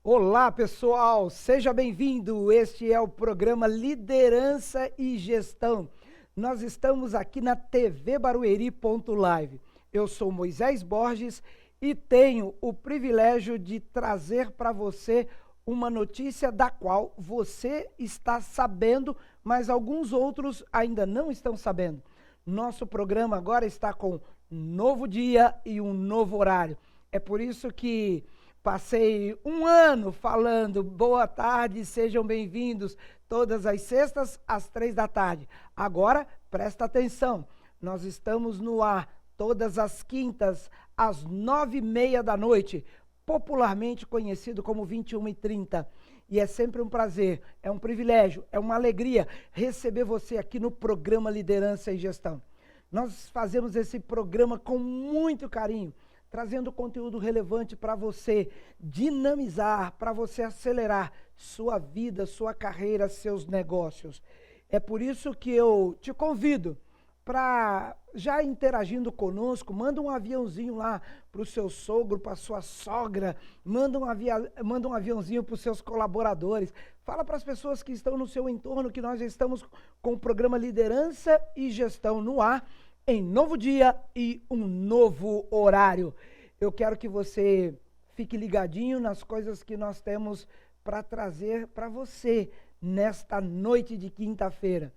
Olá, pessoal, seja bem-vindo. Este é o programa Liderança e Gestão. Nós estamos aqui na TV Barueri.live. Eu sou Moisés Borges e tenho o privilégio de trazer para você uma notícia da qual você está sabendo, mas alguns outros ainda não estão sabendo. Nosso programa agora está com um novo dia e um novo horário. É por isso que passei um ano falando boa tarde, sejam bem-vindos, todas as sextas às 3 da tarde. Agora, presta atenção, nós estamos no ar todas as quintas às 9h30 da noite, popularmente conhecido como 21h30. E é sempre um prazer, é um privilégio, é uma alegria receber você aqui no programa Liderança e Gestão. Nós fazemos esse programa com muito carinho, trazendo conteúdo relevante para você dinamizar, para você acelerar sua vida, sua carreira, seus negócios. É por isso que eu te convido para, já interagindo conosco, manda um aviãozinho lá para o seu sogro, para a sua sogra, manda um aviãozinho para os seus colaboradores, fala para as pessoas que estão no seu entorno que nós estamos com o programa Liderança e Gestão no ar, em novo dia e um novo horário. Eu quero que você fique ligadinho nas coisas que nós temos para trazer para você nesta noite de quinta-feira.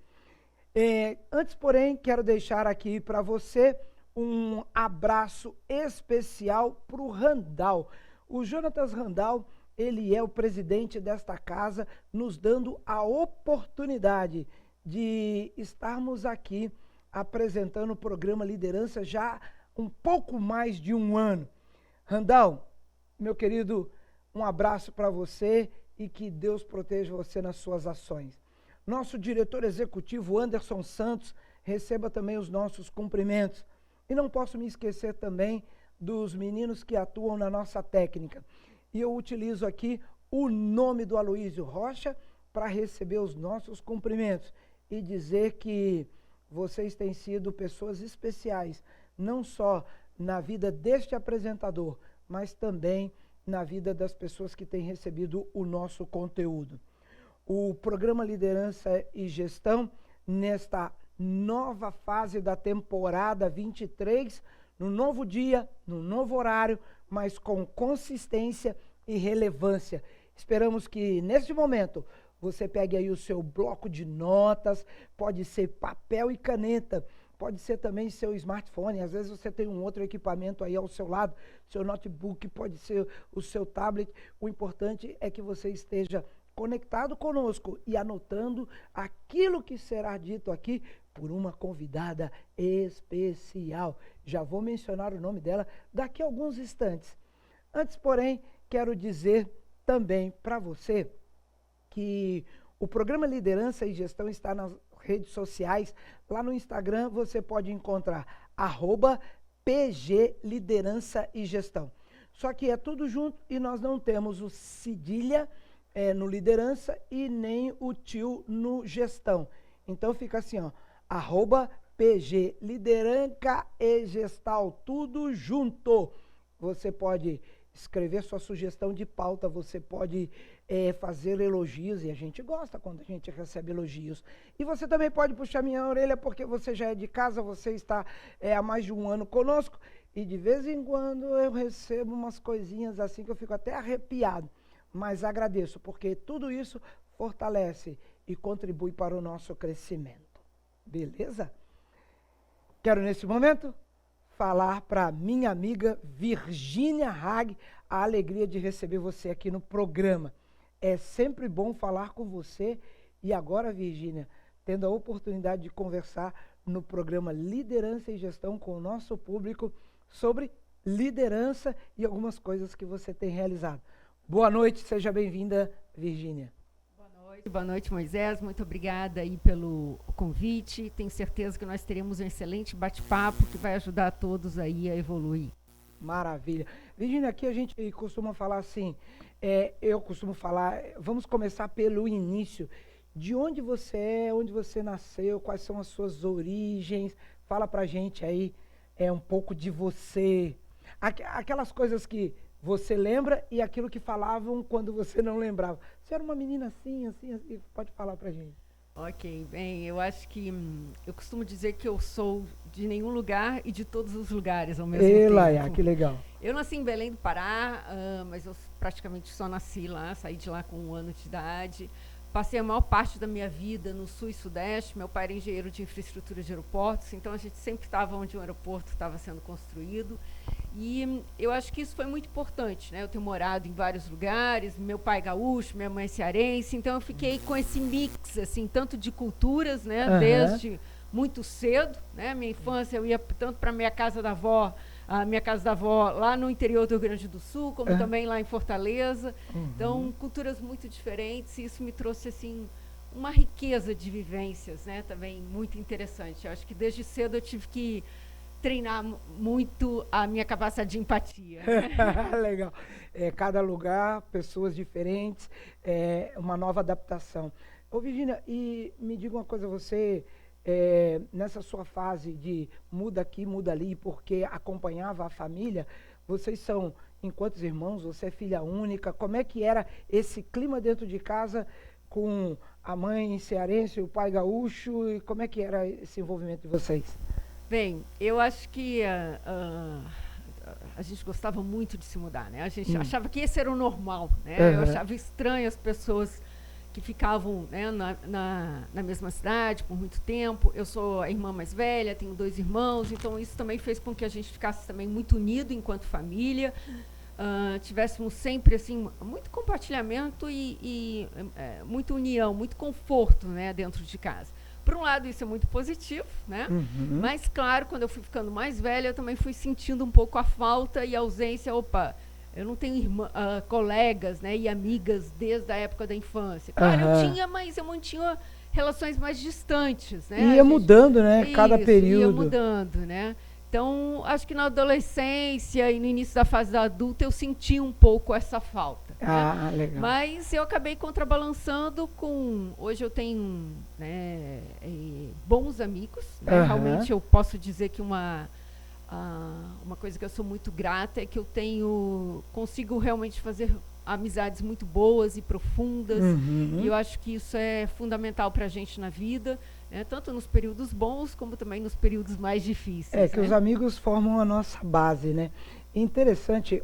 Antes, porém, quero deixar aqui para você um abraço especial para o Randall. O Jonatas Randall, ele é o presidente desta casa, nos dando a oportunidade de estarmos aqui apresentando o programa Liderança já um pouco mais de um ano. Randall, meu querido, um abraço para você e que Deus proteja você nas suas ações. Nosso diretor executivo, Anderson Santos, receba também os nossos cumprimentos. E não posso me esquecer também dos meninos que atuam na nossa técnica. E eu utilizo aqui o nome do Aloísio Rocha para receber os nossos cumprimentos e dizer que vocês têm sido pessoas especiais, não só na vida deste apresentador, mas também na vida das pessoas que têm recebido o nosso conteúdo. O programa Liderança e Gestão, nesta nova fase da temporada 23, no novo dia, no novo horário, mas com consistência e relevância. Esperamos que, neste momento, você pegue aí o seu bloco de notas, pode ser papel e caneta, pode ser também seu smartphone, às vezes você tem um outro equipamento aí ao seu lado, seu notebook, pode ser o seu tablet. O importante é que você esteja conectado conosco e anotando aquilo que será dito aqui por uma convidada especial. Já vou mencionar o nome dela daqui a alguns instantes. Antes, porém, quero dizer também para você que o programa Liderança e Gestão está nas redes sociais. Lá no Instagram você pode encontrar @PG Liderança e Gestão. Só que é tudo junto e nós não temos o cedilha no Liderança e nem o tio no Gestão. Então fica assim, ó, @PG Lideranca e Gestal, tudo junto. Você pode escrever sua sugestão de pauta, você pode fazer elogios, e a gente gosta quando a gente recebe elogios. E você também pode puxar minha orelha, porque você já é de casa, você está há mais de um ano conosco, e de vez em quando eu recebo umas coisinhas assim que eu fico até arrepiado. Mas agradeço, porque tudo isso fortalece e contribui para o nosso crescimento. Beleza? Quero, nesse momento, falar para minha amiga Virgínia Hag, a alegria de receber você aqui no programa. É sempre bom falar com você e agora, Virgínia, tendo a oportunidade de conversar no programa Liderança e Gestão com o nosso público sobre liderança e algumas coisas que você tem realizado. Boa noite, seja bem-vinda, Virgínia. Boa noite, Moisés. Muito obrigada aí pelo convite. Tenho certeza que nós teremos um excelente bate-papo que vai ajudar todos aí a evoluir. Maravilha. Virgínia, aqui a gente costuma falar assim, eu costumo falar, vamos começar pelo início. De onde você é, onde você nasceu, quais são as suas origens? Fala pra gente aí um pouco de você. Aquelas coisas que você lembra e aquilo que falavam quando você não lembrava. Você era uma menina assim, assim, assim, pode falar pra gente. Ok, bem, eu acho que eu costumo dizer que eu sou de nenhum lugar e de todos os lugares ao mesmo tempo. Que legal. Eu nasci em Belém do Pará, mas eu praticamente só nasci lá, saí de lá com 1 ano de idade. Passei a maior parte da minha vida no sul e sudeste. Meu pai era engenheiro de infraestrutura de aeroportos, então a gente sempre estava onde um aeroporto estava sendo construído. E eu acho que isso foi muito importante, né? Eu tenho morado em vários lugares, meu pai é gaúcho, minha mãe é cearense, então eu fiquei com esse mix, assim, tanto de culturas, né? Desde muito cedo, né? Minha infância eu ia tanto para minha casa da avó, a minha casa da avó lá no interior do Rio Grande do Sul, como também lá em Fortaleza. Então, culturas muito diferentes, e isso me trouxe, assim, uma riqueza de vivências, né? Também muito interessante. Eu acho que desde cedo eu tive que treinar muito a minha capacidade de empatia. Legal. Cada lugar, pessoas diferentes, uma nova adaptação. Ô, Virgínia, e me diga uma coisa, você, nessa sua fase de muda aqui, muda ali, porque acompanhava a família, vocês são em quantos irmãos? Você é filha única? Como é que era esse clima dentro de casa com a mãe cearense, o pai gaúcho, e como é que era esse envolvimento de vocês? Bem, eu acho que a gente gostava muito de se mudar, né? A gente achava que esse era o normal, né? Eu achava estranho as pessoas que ficavam, né, na mesma cidade por muito tempo. Eu sou a irmã mais velha, tenho 2 irmãos, então isso também fez com que a gente ficasse também muito unido enquanto família. Tivéssemos sempre, assim, muito compartilhamento e muita união, muito conforto, né, dentro de casa. Por um lado, isso é muito positivo, né? Mas, claro, quando eu fui ficando mais velha, eu também fui sentindo um pouco a falta e a ausência. Opa, eu não tenho colegas, né, e amigas desde a época da infância. Claro, eu tinha, mas eu mantinha relações mais distantes, né? Ia mudando, né? Cada período. Ia mudando, né? Então, acho que na adolescência e no início da fase da adulta, eu senti um pouco essa falta. Ah, né? Legal. Mas eu acabei contrabalançando com... Hoje eu tenho, né, bons amigos. Né? Realmente eu posso dizer que uma coisa que eu sou muito grata é que eu consigo realmente fazer amizades muito boas e profundas. E eu acho que isso é fundamental para a gente na vida, né? Tanto nos períodos bons como também nos períodos mais difíceis. Que os amigos formam a nossa base, né? Interessante,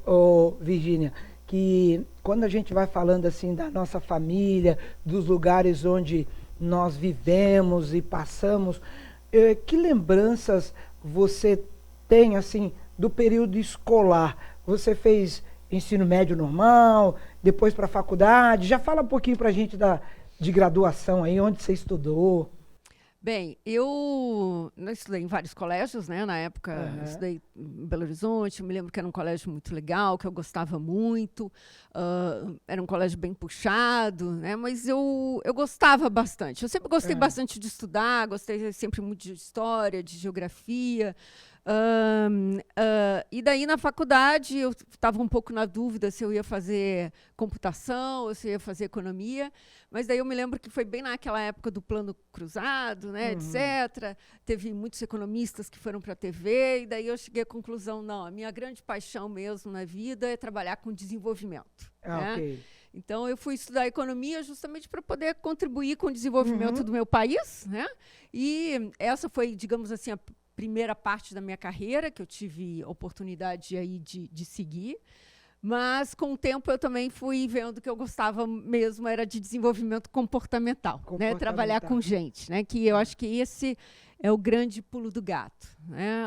Virgínia, que quando a gente vai falando assim da nossa família, dos lugares onde nós vivemos e passamos, que lembranças você tem assim do período escolar? Você fez ensino médio normal, depois para a faculdade? Já fala um pouquinho para a gente de graduação aí, onde você estudou. Bem, eu estudei em vários colégios, né? Na época, eu estudei em Belo Horizonte. Eu me lembro que era um colégio muito legal, que eu gostava muito. Era um colégio bem puxado, né? Mas eu gostava bastante. Eu sempre gostei bastante de estudar, gostei sempre muito de história, de geografia. E daí, na faculdade, eu estava um pouco na dúvida se eu ia fazer computação ou se eu ia fazer economia, mas daí eu me lembro que foi bem naquela época do plano cruzado, né, etc. Teve muitos economistas que foram para a TV, e daí eu cheguei à conclusão, não, a minha grande paixão mesmo na vida é trabalhar com desenvolvimento. Né? Okay. Então, eu fui estudar economia justamente para poder contribuir com o desenvolvimento do meu país, né? E essa foi, digamos assim, a primeira parte da minha carreira, que eu tive oportunidade aí de seguir. Mas, com o tempo, eu também fui vendo que eu gostava mesmo era de desenvolvimento comportamental. Né? Trabalhar com gente, né? Que eu acho que esse é o grande pulo do gato. Né?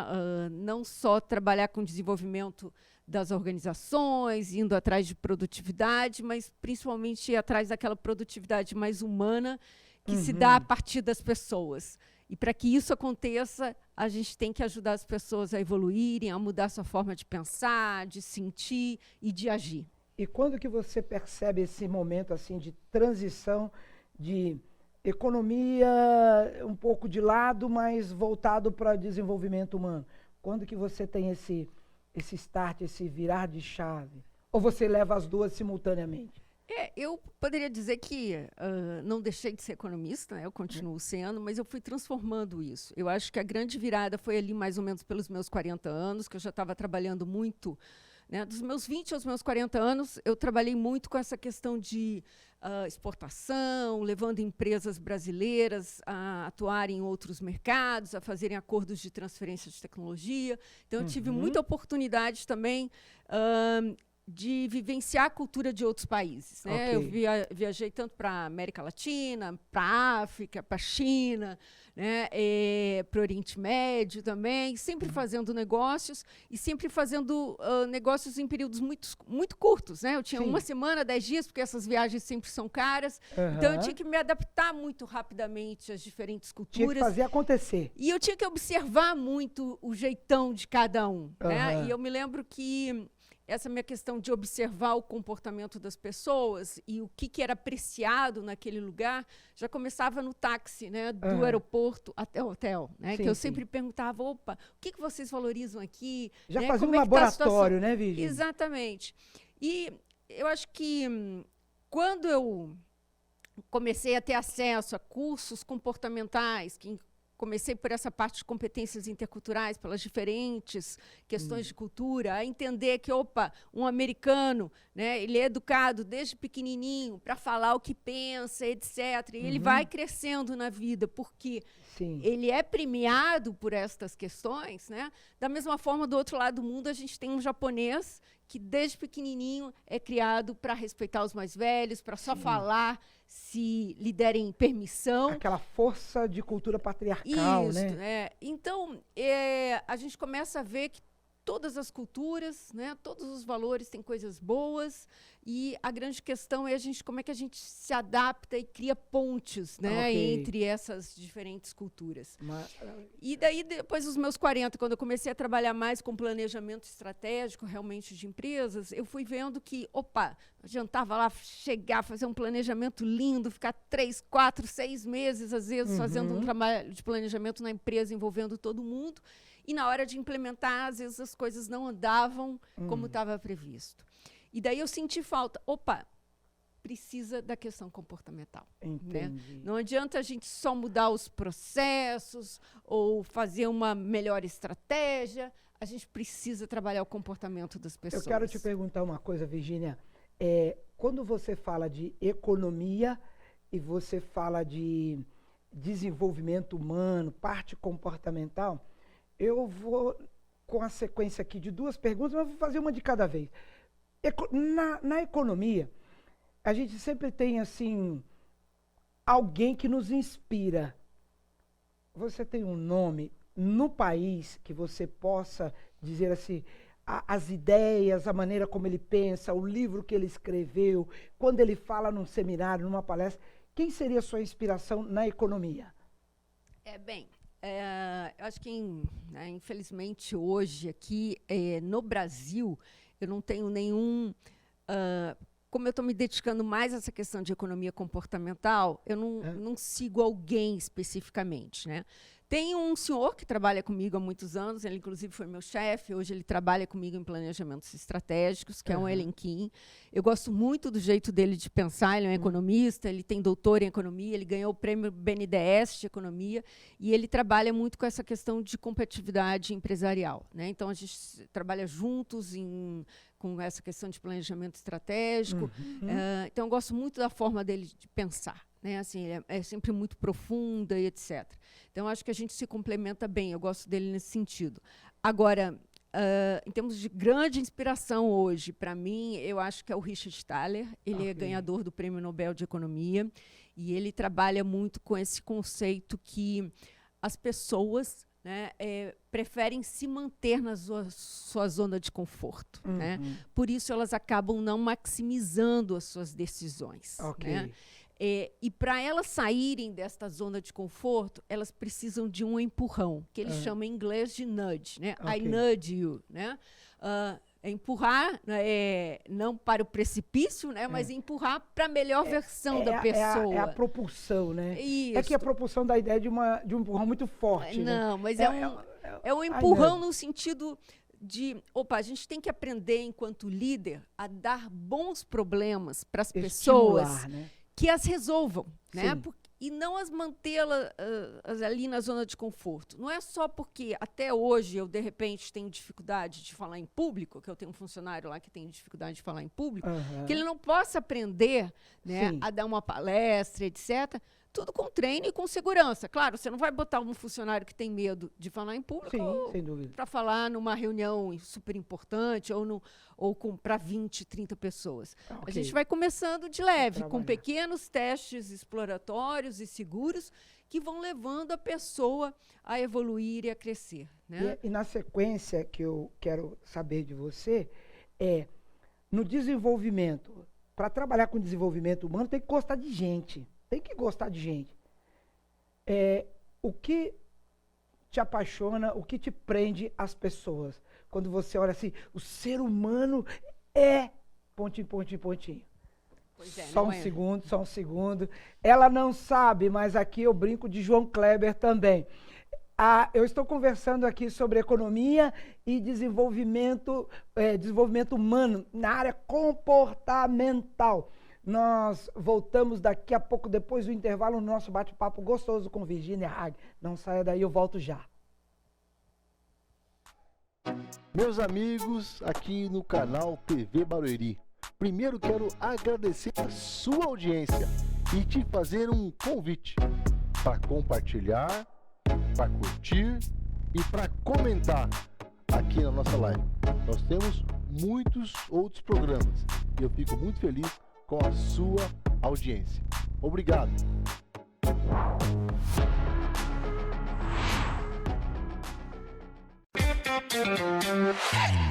Não só trabalhar com desenvolvimento das organizações, indo atrás de produtividade, mas principalmente ir atrás daquela produtividade mais humana que se dá a partir das pessoas. E para que isso aconteça, a gente tem que ajudar as pessoas a evoluírem, a mudar sua forma de pensar, de sentir e de agir. E quando que você percebe esse momento assim de transição de economia um pouco de lado, mas voltado para desenvolvimento humano? Quando que você tem esse start, esse virar de chave? Ou você leva as duas simultaneamente? Eu poderia dizer que não deixei de ser economista, né? Eu continuo sendo, mas eu fui transformando isso. Eu acho que a grande virada foi ali mais ou menos pelos meus 40 anos, que eu já estava trabalhando muito né? Dos meus 20 aos meus 40 anos, eu trabalhei muito com essa questão de exportação, levando empresas brasileiras a atuarem em outros mercados, a fazerem acordos de transferência de tecnologia. Então, eu tive muita oportunidade também de vivenciar a cultura de outros países, né? Ok. Eu viajei tanto para a América Latina, para a África, para a China, né? Para o Oriente Médio também, sempre fazendo negócios e sempre fazendo negócios em períodos muito curtos, né? Eu tinha Sim. uma semana, 10 dias, porque essas viagens sempre são caras, então eu tinha que me adaptar muito rapidamente às diferentes Tinha que culturas. fazer acontecer. E eu tinha que observar muito o jeitão de cada um, né? E eu me lembro que essa minha questão de observar o comportamento das pessoas e o que era apreciado naquele lugar já começava no táxi, né, do aeroporto até o hotel, né, Sim, que eu sim. sempre perguntava, opa, o que vocês valorizam aqui? Já né, fazia um como é que tá a laboratório, situação? né, Virgínia? Exatamente. E eu acho que quando eu comecei a ter acesso a cursos comportamentais, que comecei por essa parte de competências interculturais, pelas diferentes questões de cultura, a entender que, opa, um americano, né, ele é educado desde pequenininho para falar o que pensa, etc. E ele vai crescendo na vida, porque Sim. ele é premiado por estas questões, né? Da mesma forma, do outro lado do mundo, a gente tem um japonês que desde pequenininho é criado para respeitar os mais velhos, para só falar se lhe derem permissão. Aquela força de cultura patriarcal, Isso, né? Então, a gente começa a ver que todas as culturas, né, todos os valores têm coisas boas, e a grande questão é como é que a gente se adapta e cria pontes, né, entre essas diferentes culturas. E daí, depois dos meus 40, quando eu comecei a trabalhar mais com planejamento estratégico, realmente, de empresas, eu fui vendo que, opa, não adiantava lá chegar, fazer um planejamento lindo, ficar 3, 4, 6 meses, às vezes, fazendo um trabalho de planejamento na empresa, envolvendo todo mundo, e na hora de implementar, às vezes, as coisas não andavam como estava previsto. E daí eu senti falta. Opa, precisa da questão comportamental. Né? Não adianta a gente só mudar os processos ou fazer uma melhor estratégia. A gente precisa trabalhar o comportamento das pessoas. Eu quero te perguntar uma coisa, Virgínia. Quando você fala de economia e você fala de desenvolvimento humano, parte comportamental, eu vou com a sequência aqui de 2 perguntas, mas vou fazer uma de cada vez. Na economia, a gente sempre tem, assim, alguém que nos inspira. Você tem um nome no país que você possa dizer assim, as ideias, a maneira como ele pensa, o livro que ele escreveu, quando ele fala num seminário, numa palestra, quem seria a sua inspiração na economia? Eu acho que, infelizmente, hoje, aqui no Brasil, eu não tenho nenhum... como eu estou me dedicando mais a essa questão de economia comportamental, eu não sigo alguém especificamente, né? Tem um senhor que trabalha comigo há muitos anos, ele inclusive foi meu chefe, hoje ele trabalha comigo em planejamentos estratégicos, que é o Ellen Kim. Eu gosto muito do jeito dele de pensar, ele é um economista, ele tem doutor em economia, ele ganhou o prêmio BNDES de economia, e ele trabalha muito com essa questão de competitividade empresarial, né? Então, a gente trabalha juntos com essa questão de planejamento estratégico. Então, eu gosto muito da forma dele de pensar. Né? Assim, é sempre muito profunda e etc. Então, acho que a gente se complementa bem. Eu gosto dele nesse sentido. Agora, em termos de grande inspiração hoje, para mim, eu acho que é o Richard Thaler. Ele é ganhador do Prêmio Nobel de Economia. E ele trabalha muito com esse conceito que as pessoas, né, preferem se manter na sua zona de conforto. Né? Por isso, elas acabam não maximizando as suas decisões. Né? E para elas saírem desta zona de conforto, elas precisam de um empurrão, que eles chamam em inglês de nudge, né? I nudge you, né? Empurrar não para o precipício, né? Mas empurrar para a melhor versão da pessoa. É a propulsão, né? Isso. É que a propulsão da ideia de um empurrão muito forte. Não, né? mas é um empurrão no sentido de, a gente tem que aprender, enquanto líder, a dar bons problemas para as pessoas, né? que as resolvam, né? e não as mantê-las ali na zona de conforto. Não é só porque até hoje eu, de repente, tenho dificuldade de falar em público, que eu tenho um funcionário lá que tem dificuldade de falar em público, que ele não possa aprender, né, a dar uma palestra, etc., tudo com treino e com segurança. Claro, você não vai botar um funcionário que tem medo de falar em público para falar numa reunião super importante ou para 20, 30 pessoas. A gente vai começando de leve, com pequenos testes exploratórios e seguros que vão levando a pessoa a evoluir e a crescer. Né? E na sequência que eu quero saber de você no desenvolvimento, para trabalhar com desenvolvimento humano tem que gostar de gente. Tem que gostar de gente. O que te apaixona, o que te prende às pessoas? Quando você olha assim, o ser humano é... Pontinho, pontinho, pontinho. Pois é, só um segundo. Ela não sabe, mas aqui eu brinco de João Kleber também. Eu estou conversando aqui sobre economia e desenvolvimento humano na área comportamental. Nós voltamos daqui a pouco, depois do intervalo, no nosso bate-papo gostoso com Virginia Hag. Não saia daí, eu volto já. Meus amigos, aqui no canal TV Barueri, primeiro quero agradecer a sua audiência e te fazer um convite para compartilhar, para curtir e para comentar aqui na nossa live. Nós temos muitos outros programas e eu fico muito feliz com a sua audiência. Obrigado.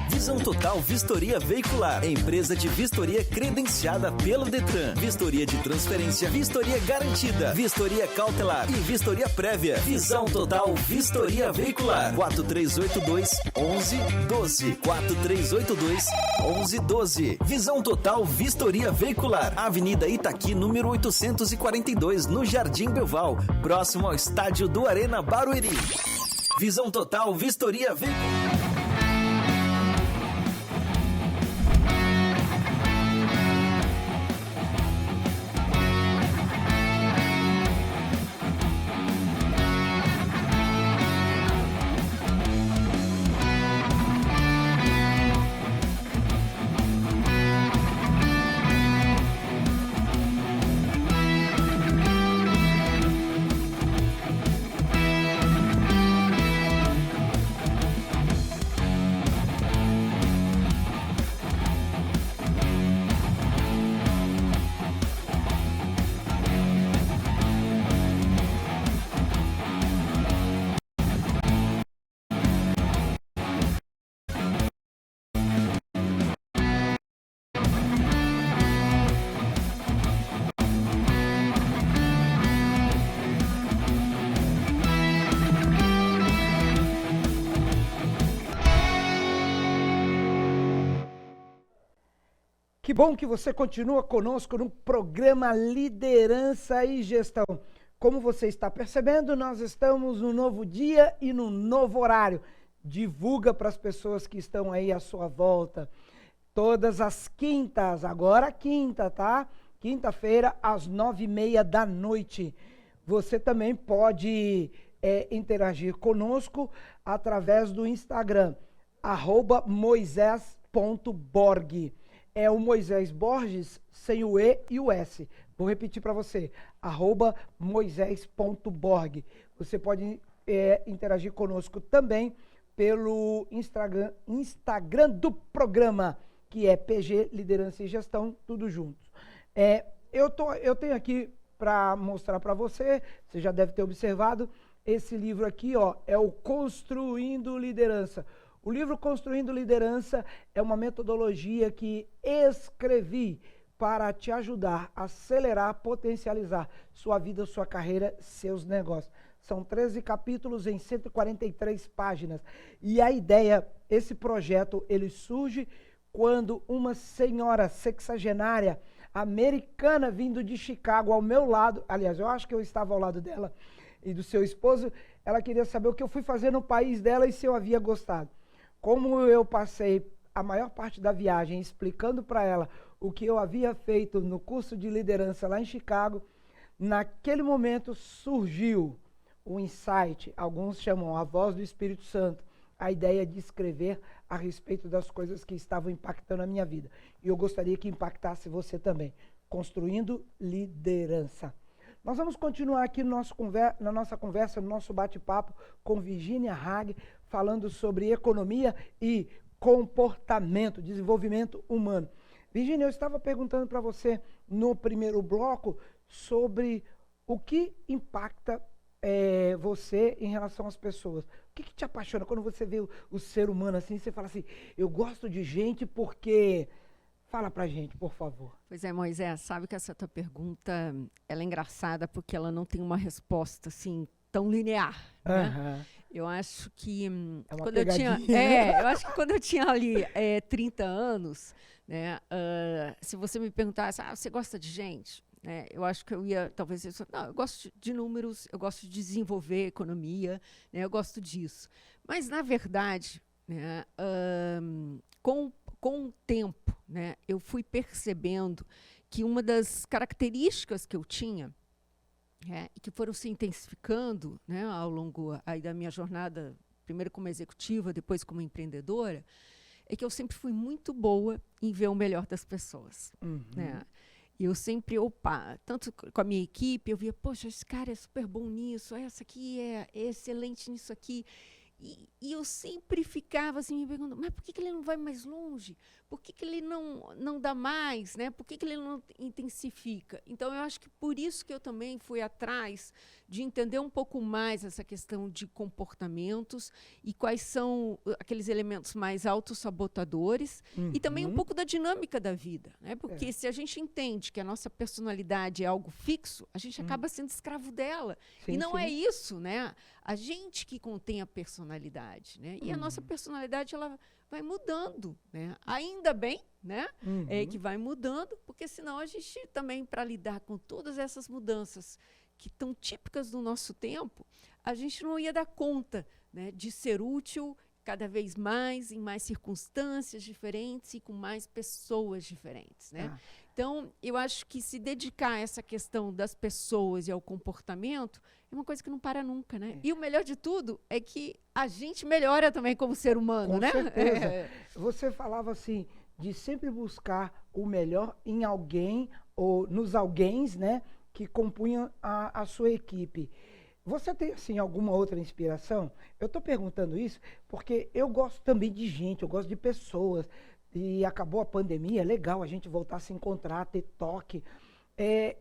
Visão Total Vistoria Veicular, empresa de vistoria credenciada pelo Detran, vistoria de transferência, vistoria garantida, vistoria cautelar e vistoria prévia. Visão Total Vistoria Veicular, 4382-1112, 4382-1112. Visão Total Vistoria Veicular, Avenida Itaqui, número 842, no Jardim Belval, próximo ao estádio do Arena Barueri. Visão Total Vistoria Veicular. Que bom que você continua conosco no programa Liderança e Gestão. Como você está percebendo, nós estamos no novo dia e no novo horário. Divulga para as pessoas que estão aí à sua volta. Todas as quintas, agora quinta, tá? Quinta-feira, às 9h30 da noite. Você também pode interagir conosco através do Instagram, @moises.borg. É o Moisés Borges, sem o E e o S. Vou repetir para você, @moises.borg. Você pode interagir conosco também pelo Instagram do programa, que é PG Liderança e Gestão, tudo junto. Eu tenho aqui para mostrar para você, você já deve ter observado, esse livro aqui, ó, é o Construindo Liderança. O livro Construindo Liderança é uma metodologia que escrevi para te ajudar a acelerar, potencializar sua vida, sua carreira, seus negócios. São 13 capítulos em 143 páginas. E a ideia, esse projeto, ele surge quando uma senhora sexagenária americana vindo de Chicago ao meu lado, aliás, eu acho que eu estava ao lado dela e do seu esposo, ela queria saber o que eu fui fazer no país dela e se eu havia gostado. Como eu passei a maior parte da viagem explicando para ela o que eu havia feito no curso de liderança lá em Chicago, naquele momento surgiu o insight, alguns chamam a voz do Espírito Santo, a ideia de escrever a respeito das coisas que estavam impactando a minha vida. E eu gostaria que impactasse você também. Construindo liderança. Nós vamos continuar aqui na nossa conversa, no nosso bate-papo com Virginia Hag, falando sobre economia e comportamento, desenvolvimento humano. Virginia, eu estava perguntando para você no primeiro bloco sobre o que impacta você em relação às pessoas. O que te apaixona quando você vê o ser humano assim, você fala assim, eu gosto de gente porque... Fala pra gente, por favor. Pois é, Moisés, sabe que essa tua pergunta, ela é engraçada porque ela não tem uma resposta, assim, tão linear, né? Eu acho que quando eu acho que quando eu tinha ali 30 anos, né, se você me perguntasse, você gosta de gente? Eu acho que eu ia, talvez, não, eu gosto de números, eu gosto de desenvolver economia, né, eu gosto disso. Mas, na verdade, né, com o tempo, né, eu fui percebendo que uma das características que eu tinha, e que foram se intensificando, né, ao longo aí da minha jornada, primeiro como executiva, depois como empreendedora, é que eu sempre fui muito boa em ver o melhor das pessoas. Né? E eu sempre, tanto com a minha equipe, eu via, poxa, esse cara é super bom nisso, essa aqui é excelente nisso aqui. E eu sempre ficava assim, me perguntando, mas por que ele não vai mais longe? Por que ele não dá mais? Né? Por que ele não intensifica? Então, eu acho que por isso que eu também fui atrás de entender um pouco mais essa questão de comportamentos e quais são aqueles elementos mais autossabotadores e também um pouco da dinâmica da vida. Né? Porque se a gente entende que a nossa personalidade é algo fixo, a gente acaba sendo escravo dela. Sim, e não é isso, né? A gente que contém a personalidade, né? E a nossa personalidade, ela vai mudando, né? Ainda bem, né? Que vai mudando, porque senão a gente também, para lidar com todas essas mudanças que estão típicas do nosso tempo, a gente não ia dar conta, né, de ser útil cada vez mais, em mais circunstâncias diferentes e com mais pessoas diferentes, né? Então, eu acho que se dedicar a essa questão das pessoas e ao comportamento é uma coisa que não para nunca, né? E o melhor de tudo é que a gente melhora também como ser humano, com né? Certeza. Você falava assim, de sempre buscar o melhor em alguém ou nos alguéns, né, que compunham a sua equipe. Você tem, assim, alguma outra inspiração? Eu estou perguntando isso porque eu gosto também de gente, eu gosto de pessoas. E acabou a pandemia, é legal a gente voltar a se encontrar, ter toque.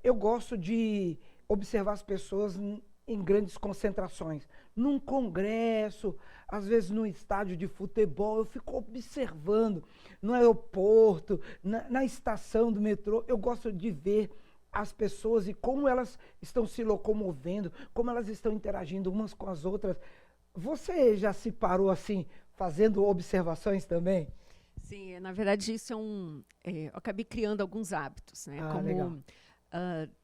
Eu gosto de observar as pessoas em grandes concentrações. Num congresso, às vezes num estádio de futebol, eu fico observando. No aeroporto, na estação do metrô, eu gosto de ver as pessoas e como elas estão se locomovendo, como elas estão interagindo umas com as outras. Você já se parou assim, fazendo observações também? Sim, na verdade isso eu acabei criando alguns hábitos, né? Legal.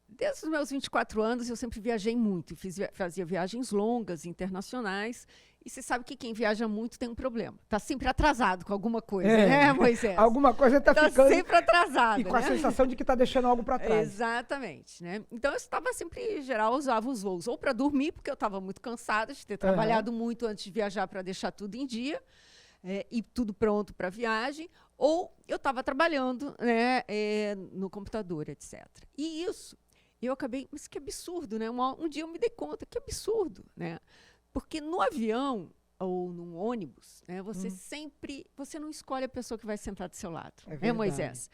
Desde os meus 24 anos eu sempre viajei muito, fazia viagens longas, internacionais, e você sabe que quem viaja muito tem um problema, está sempre atrasado com alguma coisa, né, Moisés? Alguma coisa está ficando... sempre atrasado. E com a sensação de que está deixando algo para trás. Exatamente, né? Então eu estava sempre, em geral, usava os voos ou para dormir, porque eu estava muito cansada de ter trabalhado muito antes de viajar para deixar tudo em dia, e tudo pronto para a viagem, ou eu estava trabalhando, né, no computador, etc. E isso, eu acabei... Mas que absurdo, né? Um dia eu me dei conta, que absurdo, né? Porque no avião ou num ônibus, né, você não escolhe a pessoa que vai sentar do seu lado, né, Moisés?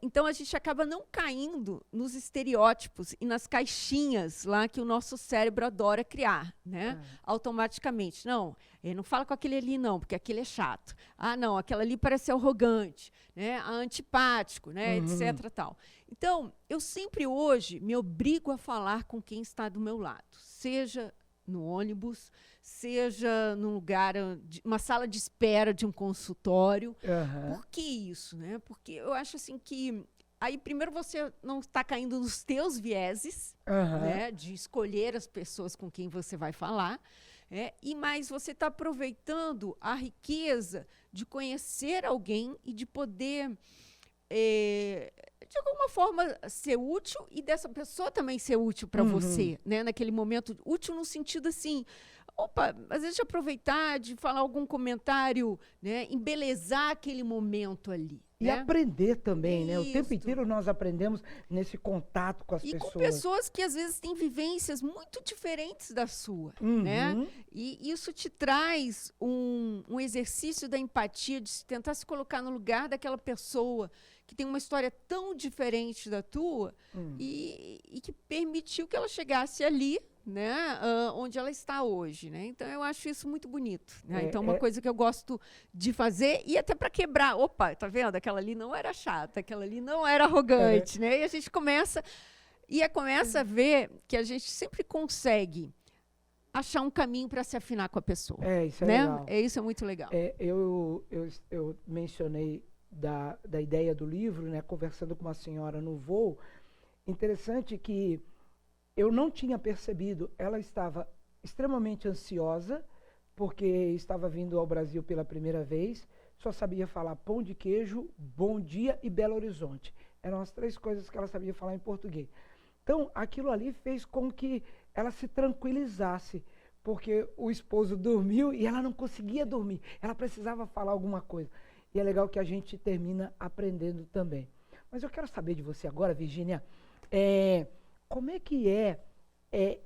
Então, a gente acaba não caindo nos estereótipos e nas caixinhas lá que o nosso cérebro adora criar, né? Automaticamente. Não fala com aquele ali, não, porque aquele é chato. Não, aquela ali parece arrogante, né? Antipático, né? Etc. Tal. Então, eu sempre hoje me obrigo a falar com quem está do meu lado, seja no ônibus, seja num lugar, uma sala de espera de um consultório. Por que isso, né? Porque eu acho assim que aí primeiro você não está caindo nos teus vieses, né, de escolher as pessoas com quem você vai falar, e mais você está aproveitando a riqueza de conhecer alguém e de poder de alguma forma, ser útil e dessa pessoa também ser útil para você, né? Naquele momento, útil no sentido assim, às vezes de aproveitar, de falar algum comentário, né? Embelezar aquele momento ali. E né? aprender também, né? O tempo Isso. inteiro nós aprendemos nesse contato com as E pessoas. com pessoas que às vezes têm vivências muito diferentes da sua, né? E isso te traz um exercício da empatia, de tentar se colocar no lugar daquela pessoa que tem uma história tão diferente da tua e que permitiu que ela chegasse ali, né, onde ela está hoje, né? Então eu acho isso muito bonito, né? Então uma coisa que eu gosto de fazer e até para quebrar, tá vendo? Aquela ali não era chata, aquela ali não era arrogante, né? E a gente começa a ver que a gente sempre consegue achar um caminho para se afinar com a pessoa. Isso é né? legal. Isso é muito legal. Eu mencionei da ideia do livro, né, conversando com uma senhora no voo. Interessante que eu não tinha percebido, ela estava extremamente ansiosa, porque estava vindo ao Brasil pela primeira vez, só sabia falar pão de queijo, bom dia e Belo Horizonte. Eram as 3 coisas que ela sabia falar em português. Então, aquilo ali fez com que ela se tranquilizasse, porque o esposo dormiu e ela não conseguia dormir. Ela precisava falar alguma coisa. E é legal que a gente termina aprendendo também. Mas eu quero saber de você agora, Virgínia, como é que é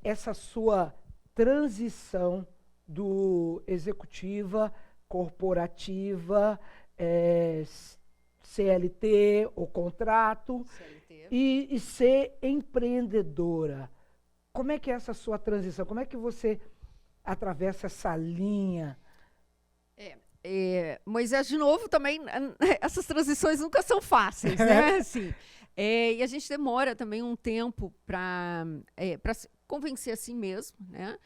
essa sua transição do executiva, corporativa, CLT, ou contrato, CLT. E ser empreendedora? Como é que é essa sua transição? Como é que você atravessa essa linha? Moisés, de novo, também, essas transições nunca são fáceis, né? Assim, e a gente demora também um tempo para se convencer a si mesmo, né?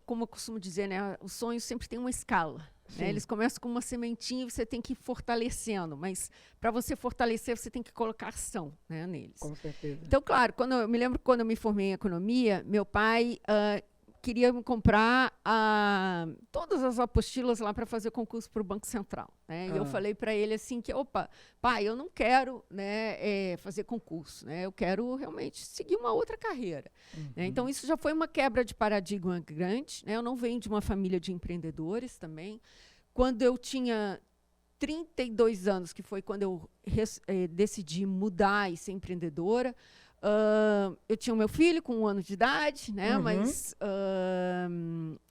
Como eu costumo dizer, né? Os sonhos sempre têm uma escala. Né? Eles começam com uma sementinha e você tem que ir fortalecendo, mas para você fortalecer, você tem que colocar ação, né, neles. Com certeza. Então, claro, eu me lembro quando eu me formei em economia, meu pai queria me comprar todas as apostilas lá para fazer concurso para o Banco Central. Né? E eu falei para ele assim que, pai, eu não quero, né, fazer concurso, né? Eu quero realmente seguir uma outra carreira. Né? Então, isso já foi uma quebra de paradigma grande. Né? Eu não venho de uma família de empreendedores também. Quando eu tinha 32 anos, que foi quando eu decidi mudar e ser empreendedora, eu tinha o meu filho com 1 ano de idade, né? Mas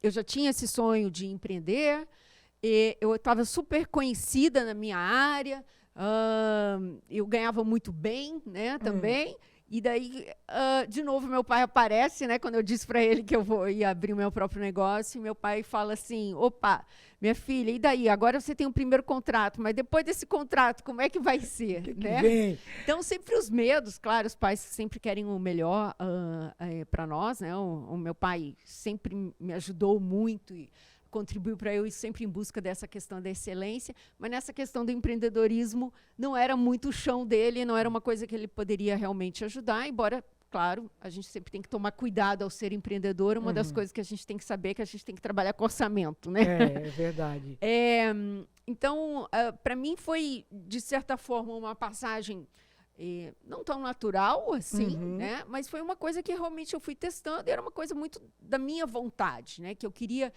eu já tinha esse sonho de empreender. E eu estava super conhecida na minha área. Eu ganhava muito bem, né? Também. E daí, de novo, meu pai aparece, né? Quando eu disse para ele que eu ia abrir o meu próprio negócio, meu pai fala assim, minha filha, e daí? Agora você tem um primeiro contrato, mas depois desse contrato, como é que vai ser? Que né? vem? Então, sempre os medos, claro, os pais sempre querem o melhor para nós, né? O meu pai sempre me ajudou muito e contribuiu para eu ir sempre em busca dessa questão da excelência, mas nessa questão do empreendedorismo não era muito o chão dele, não era uma coisa que ele poderia realmente ajudar, embora, claro, a gente sempre tem que tomar cuidado ao ser empreendedor, uma das coisas que a gente tem que saber é que a gente tem que trabalhar com orçamento, né? É verdade. Então, para mim foi, de certa forma, uma passagem não tão natural assim, né? Mas foi uma coisa que realmente eu fui testando e era uma coisa muito da minha vontade, né? Que eu queria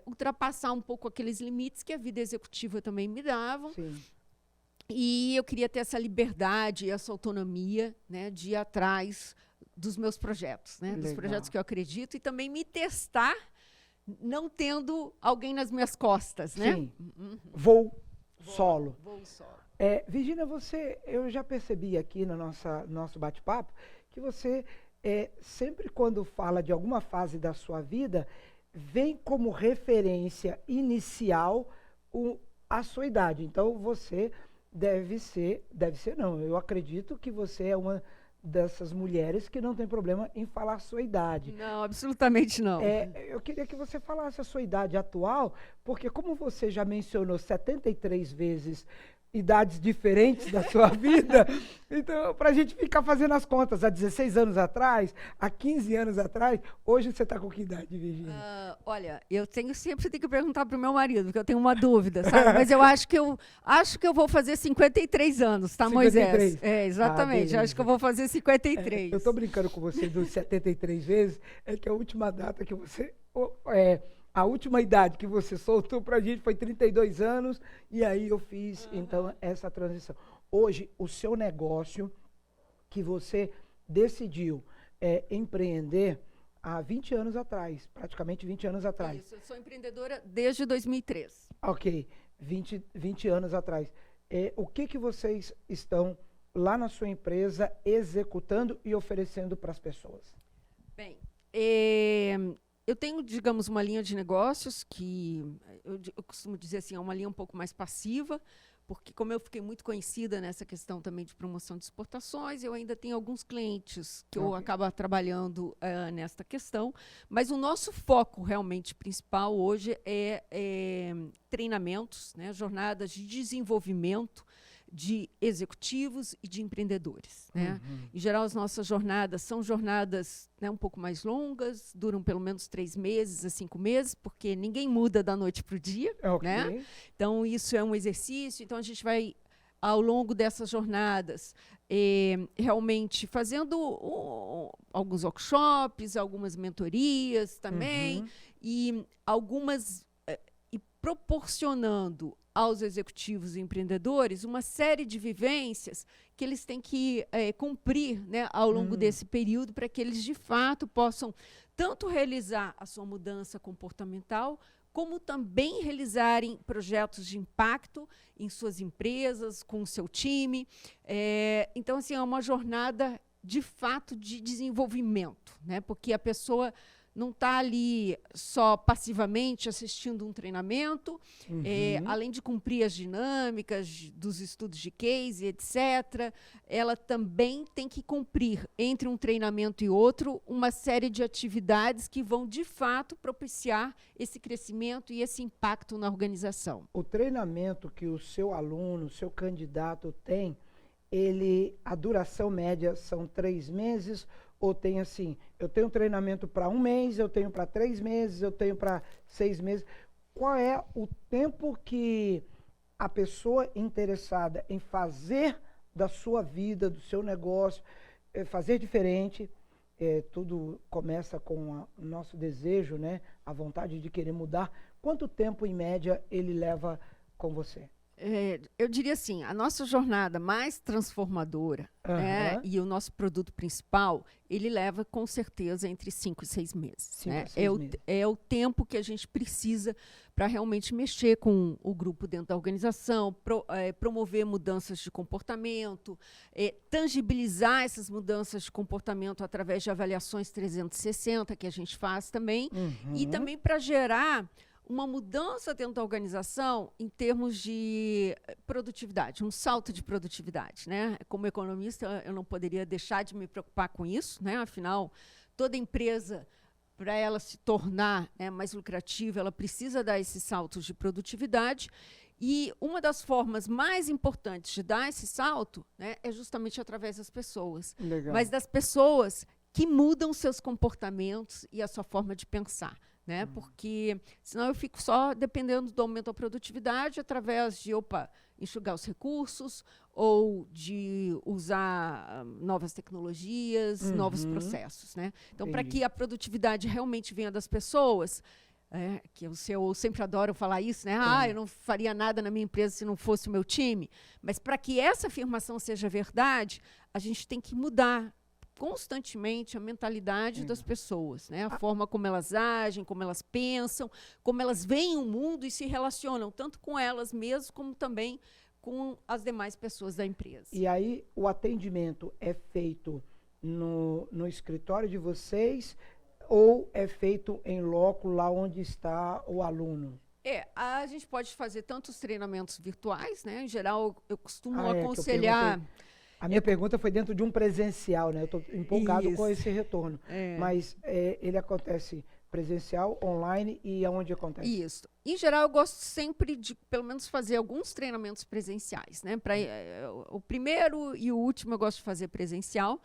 ultrapassar um pouco aqueles limites que a vida executiva também me dava. Sim. E eu queria ter essa liberdade e essa autonomia, né, de ir atrás dos meus projetos, né, dos projetos que eu acredito, e também me testar não tendo alguém nas minhas costas. Né? Sim. Voo solo. Voo solo. Virgínia, eu já percebi aqui no nosso bate-papo que você, sempre quando fala de alguma fase da sua vida, vem como referência inicial a sua idade. Então, você não, eu acredito que você é uma dessas mulheres que não tem problema em falar a sua idade. Não, absolutamente não. Eu queria que você falasse a sua idade atual, porque como você já mencionou 73 vezes idades diferentes da sua vida. Então, para a gente ficar fazendo as contas, há 16 anos atrás, há 15 anos atrás, hoje você está com que idade, Virgínia? Olha, eu sempre tenho que perguntar para o meu marido, porque eu tenho uma dúvida, sabe? Mas eu acho que eu vou fazer 53 anos, tá, 53. Moisés? Exatamente, acho que eu vou fazer 53. Eu estou brincando com você dos 73 vezes, é que a última data que você... A última idade que você soltou para a gente foi 32 anos, e aí eu fiz, então, essa transição. Hoje, o seu negócio que você decidiu empreender há 20 anos atrás, praticamente 20 anos atrás. Isso, eu sou empreendedora desde 2003. Ok, 20 anos atrás. O que vocês estão lá na sua empresa executando e oferecendo para as pessoas? Bem, eu tenho, digamos, uma linha de negócios que eu costumo dizer assim, é uma linha um pouco mais passiva, porque como eu fiquei muito conhecida nessa questão também de promoção de exportações, eu ainda tenho alguns clientes que eu acabo trabalhando nesta questão, mas o nosso foco realmente principal hoje é treinamentos, né, jornadas de desenvolvimento de executivos e de empreendedores. Né? Em geral, as nossas jornadas são jornadas, né, um pouco mais longas, duram pelo menos 3 meses a 5 meses, porque ninguém muda da noite para o dia. Né? Então, isso é um exercício. Então, a gente vai, ao longo dessas jornadas, realmente fazendo alguns workshops, algumas mentorias também, e proporcionando aos executivos e empreendedores uma série de vivências que eles têm que cumprir, né, ao longo desse período, para que eles, de fato, possam tanto realizar a sua mudança comportamental, como também realizarem projetos de impacto em suas empresas, com o seu time. Então, assim, é uma jornada, de fato, de desenvolvimento, né, porque a pessoa não está ali só passivamente assistindo um treinamento, além de cumprir as dinâmicas dos estudos de case, etc., ela também tem que cumprir, entre um treinamento e outro, uma série de atividades que vão, de fato, propiciar esse crescimento e esse impacto na organização. O treinamento que o seu aluno, o seu candidato tem, a duração média são 3 meses, ou tem assim, eu tenho treinamento para 1 mês, eu tenho para 3 meses, eu tenho para 6 meses. Qual é o tempo que a pessoa interessada em fazer da sua vida, do seu negócio, fazer diferente, tudo começa com o nosso desejo, né? A vontade de querer mudar. Quanto tempo, em média, ele leva com você? Eu diria assim, a nossa jornada mais transformadora, né, e o nosso produto principal, ele leva com certeza entre 5 e 6 meses. Né? É o tempo que a gente precisa para realmente mexer com o grupo dentro da organização, promover mudanças de comportamento, tangibilizar essas mudanças de comportamento através de avaliações 360 que a gente faz também, e também para gerar uma mudança dentro da organização em termos de produtividade, um salto de produtividade. Né? Como economista, eu não poderia deixar de me preocupar com isso, né? Afinal, toda empresa, para ela se tornar, né, mais lucrativa, ela precisa dar esses saltos de produtividade, e uma das formas mais importantes de dar esse salto, né, é justamente através das pessoas. Legal. Mas das pessoas que mudam seus comportamentos e a sua forma de pensar. Né? Porque senão eu fico só dependendo do aumento da produtividade através de, enxugar os recursos ou de usar novas tecnologias, novos processos. Né? Então, para que a produtividade realmente venha das pessoas, eu sempre adoro falar isso, né? Eu não faria nada na minha empresa se não fosse o meu time, mas para que essa afirmação seja verdade, a gente tem que mudar constantemente a mentalidade das pessoas, né? A forma como elas agem, como elas pensam, como elas veem o mundo e se relacionam, tanto com elas mesmas, como também com as demais pessoas da empresa. E aí o atendimento é feito no escritório de vocês ou é feito em loco, lá onde está o aluno? A gente pode fazer tanto os treinamentos virtuais, né? Em geral, eu costumo aconselhar... A minha pergunta foi dentro de um presencial, né? Eu estou empolgado com esse retorno. Mas ele acontece presencial, online e aonde acontece? Isso. Em geral, eu gosto sempre de, pelo menos, fazer alguns treinamentos presenciais, né? O primeiro e o último eu gosto de fazer presencial,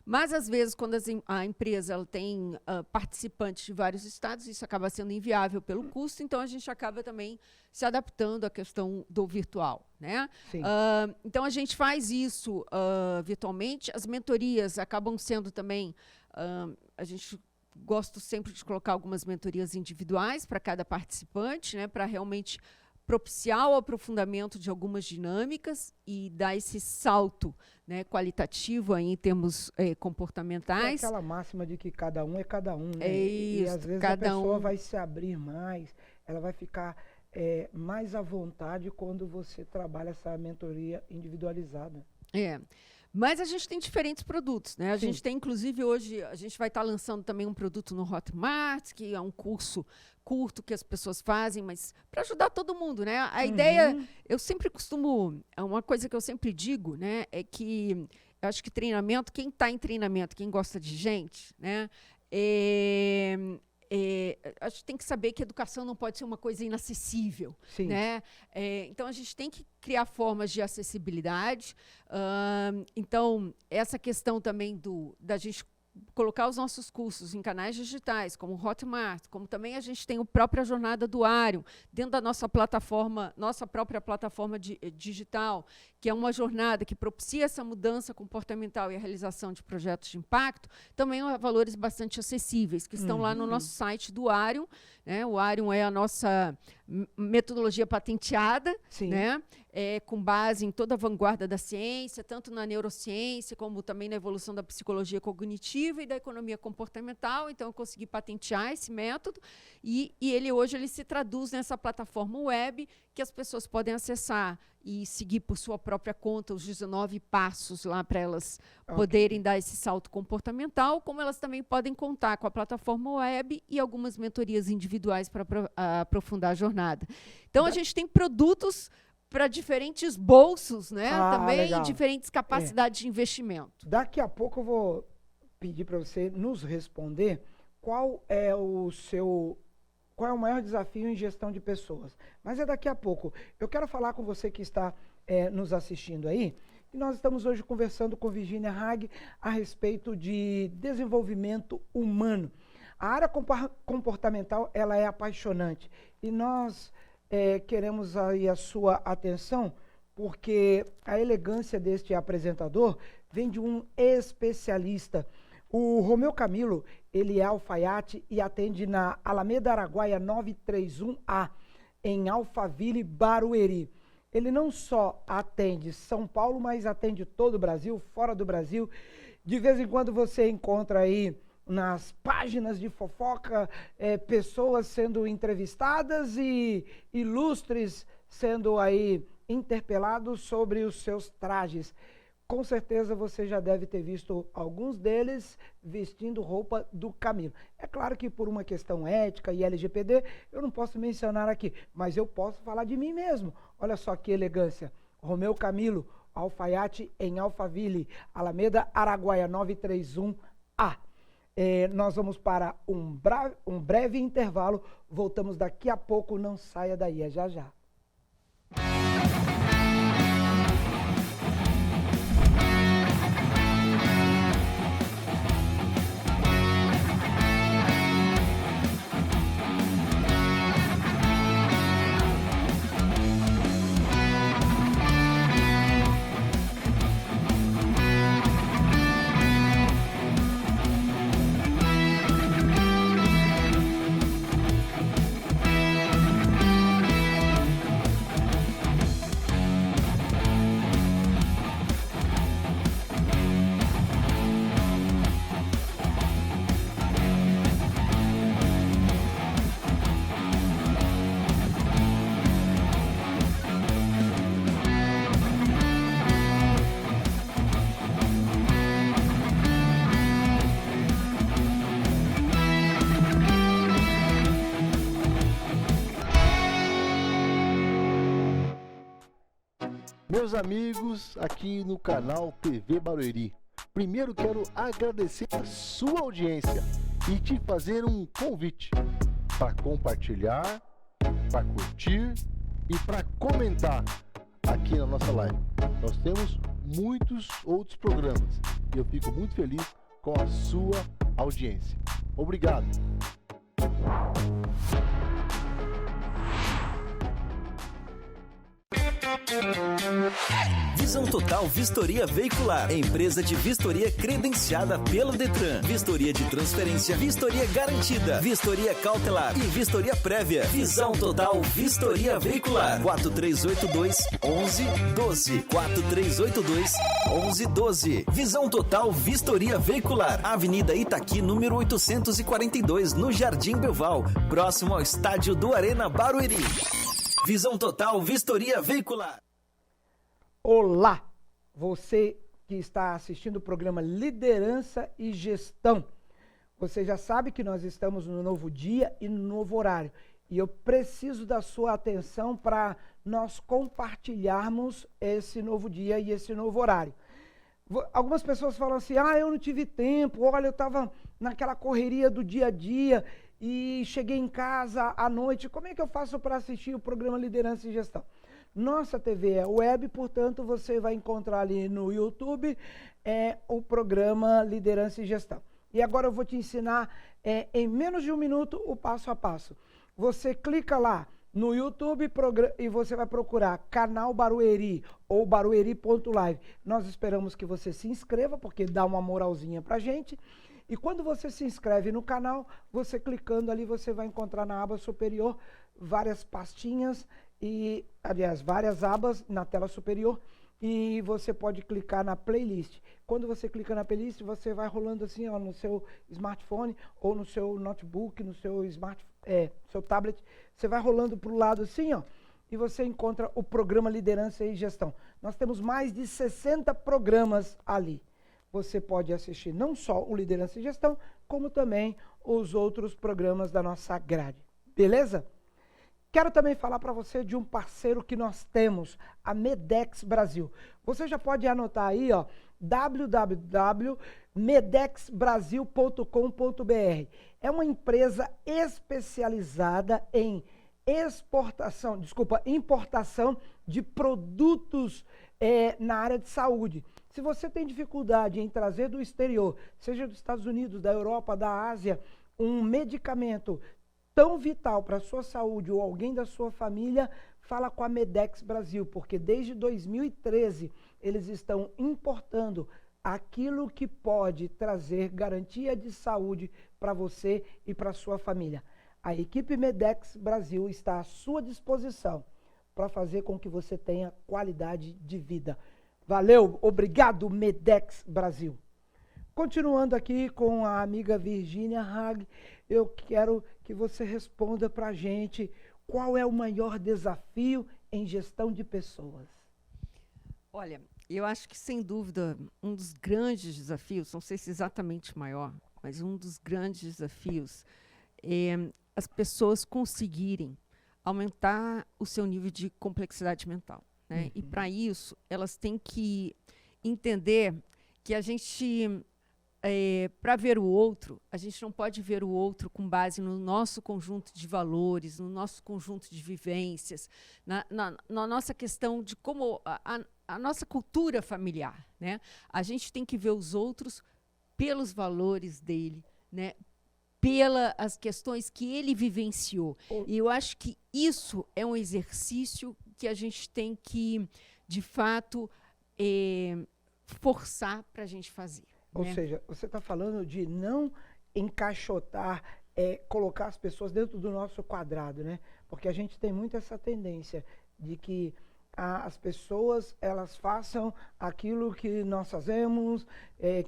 mas, às vezes, quando a empresa ela tem participantes de vários estados, isso acaba sendo inviável pelo custo, então a gente acaba também se adaptando à questão do virtual, né? Sim. Então, a gente faz isso virtualmente. As mentorias acabam sendo também... a gente gosto sempre de colocar algumas mentorias individuais para cada participante, né, para realmente propiciar o aprofundamento de algumas dinâmicas e dar esse salto, né, qualitativo aí em termos comportamentais. É aquela máxima de que cada um é cada um, né? É isso, e às vezes a pessoa vai se abrir mais, ela vai ficar mais à vontade quando você trabalha essa mentoria individualizada. Mas a gente tem diferentes produtos, né? A Sim. gente tem, inclusive, hoje, a gente vai estar lançando também um produto no Hotmart, que é um curso curto que as pessoas fazem, mas para ajudar todo mundo, né? A ideia, eu sempre costumo, uma coisa que eu sempre digo, né, é que eu acho que treinamento, quem está em treinamento, quem gosta de gente, né, acho que tem que saber que educação não pode ser uma coisa inacessível, Sim. né? Então, a gente tem que criar formas de acessibilidade. Então, essa questão também da gente colocar os nossos cursos em canais digitais, como o Hotmart, como também a gente tem a própria jornada do Arion, dentro da nossa plataforma, nossa própria plataforma digital, que é uma jornada que propicia essa mudança comportamental e a realização de projetos de impacto, também há valores bastante acessíveis, que estão lá no nosso site do Arion, né? O Arion é a nossa metodologia patenteada, Sim. né? Com base em toda a vanguarda da ciência, tanto na neurociência, como também na evolução da psicologia cognitiva e da economia comportamental. Então, eu consegui patentear esse método e ele hoje ele se traduz nessa plataforma web que as pessoas podem acessar e seguir por sua própria conta os 19 passos lá para elas poderem dar esse salto comportamental, como elas também podem contar com a plataforma web e algumas mentorias individuais para aprofundar a jornada. Então, a gente tem produtos para diferentes bolsos, né? Também legal. diferentes capacidades de investimento. Daqui a pouco eu vou pedir para você nos responder qual é o maior desafio em gestão de pessoas. Mas é daqui a pouco. Eu quero falar com você que está nos assistindo aí, e nós estamos hoje conversando com Virginia Hag a respeito de desenvolvimento humano. A área comportamental, ela é apaixonante. E nós queremos aí a sua atenção, porque a elegância deste apresentador vem de um especialista. O Romeu Camilo, ele é alfaiate e atende na Alameda Araguaia 931A, em Alphaville, Barueri. Ele não só atende São Paulo, mas atende todo o Brasil, fora do Brasil. De vez em quando você encontra aí nas páginas de fofoca pessoas sendo entrevistadas e ilustres sendo aí interpelados sobre os seus trajes. Com certeza você já deve ter visto alguns deles vestindo roupa do Camilo. É claro que por uma questão ética e LGPD eu não posso mencionar aqui, mas eu posso falar de mim mesmo. Olha só que elegância. Romeu Camilo, alfaiate em Alphaville, Alameda Araguaia 931A. Nós vamos para um breve intervalo. Voltamos daqui a pouco, não saia daí, é já já. Meus amigos, aqui no canal TV Barueri. Primeiro quero agradecer a sua audiência e te fazer um convite para compartilhar, para curtir e para comentar aqui na nossa live. Nós temos muitos outros programas e eu fico muito feliz com a sua audiência. Obrigado. Visão Total Vistoria Veicular, empresa de vistoria credenciada pelo Detran. Vistoria de transferência, vistoria garantida, vistoria cautelar e vistoria prévia. Visão Total Vistoria Veicular. 4382-1112. 4382-1112. Visão Total Vistoria Veicular. Avenida Itaqui, número 842, no Jardim Belval, próximo ao estádio do Arena Barueri. Visão Total Vistoria Veicular. Olá, você que está assistindo o programa Liderança e Gestão. Você já sabe que nós estamos no novo dia e no novo horário. E eu preciso da sua atenção para nós compartilharmos esse novo dia e esse novo horário. Algumas pessoas falam assim, eu não tive tempo, olha, eu estava naquela correria do dia a dia e cheguei em casa à noite, como é que eu faço para assistir o programa Liderança e Gestão? Nossa TV é web, portanto, você vai encontrar ali no YouTube o programa Liderança e Gestão. E agora eu vou te ensinar em menos de um minuto o passo a passo. Você clica lá no YouTube e você vai procurar Canal Barueri ou barueri.live. Nós esperamos que você se inscreva, porque dá uma moralzinha pra gente. E quando você se inscreve no canal, você clicando ali, você vai encontrar na aba superior várias pastinhas e, aliás, várias abas na tela superior e você pode clicar na playlist. Quando você clica na playlist, você vai rolando assim, ó, no seu smartphone ou no seu notebook, no seu seu tablet, você vai rolando para o lado assim, ó, e você encontra o programa Liderança e Gestão. Nós temos mais de 60 programas ali. Você pode assistir não só o Liderança e Gestão, como também os outros programas da nossa grade. Beleza? Quero também falar para você de um parceiro que nós temos, a Medex Brasil. Você já pode anotar aí, ó, www.medexbrasil.com.br. É uma empresa especializada em importação de produtos na área de saúde. Se você tem dificuldade em trazer do exterior, seja dos Estados Unidos, da Europa, da Ásia, um medicamento tão vital para a sua saúde ou alguém da sua família, fala com a Medex Brasil, porque desde 2013 eles estão importando aquilo que pode trazer garantia de saúde para você e para a sua família. A equipe Medex Brasil está à sua disposição para fazer com que você tenha qualidade de vida. Valeu, obrigado Medex Brasil. Continuando aqui com a amiga Virgínia Hag, eu quero que você responda para a gente qual é o maior desafio em gestão de pessoas. Olha, eu acho que, sem dúvida, um dos grandes desafios, não sei se exatamente maior, mas um dos grandes desafios é as pessoas conseguirem aumentar o seu nível de complexidade mental, né? E, para isso, elas têm que entender que a gente... para ver o outro, a gente não pode ver o outro com base no nosso conjunto de valores, no nosso conjunto de vivências, na nossa questão de como a nossa cultura familiar, né? A gente tem que ver os outros pelos valores dele, né? Pelas questões que ele vivenciou. E eu acho que isso é um exercício que a gente tem que, de fato, forçar para a gente fazer. Ou seja, você está falando de não encaixotar, colocar as pessoas dentro do nosso quadrado, né? Porque a gente tem muito essa tendência de que as pessoas, elas façam aquilo que nós fazemos,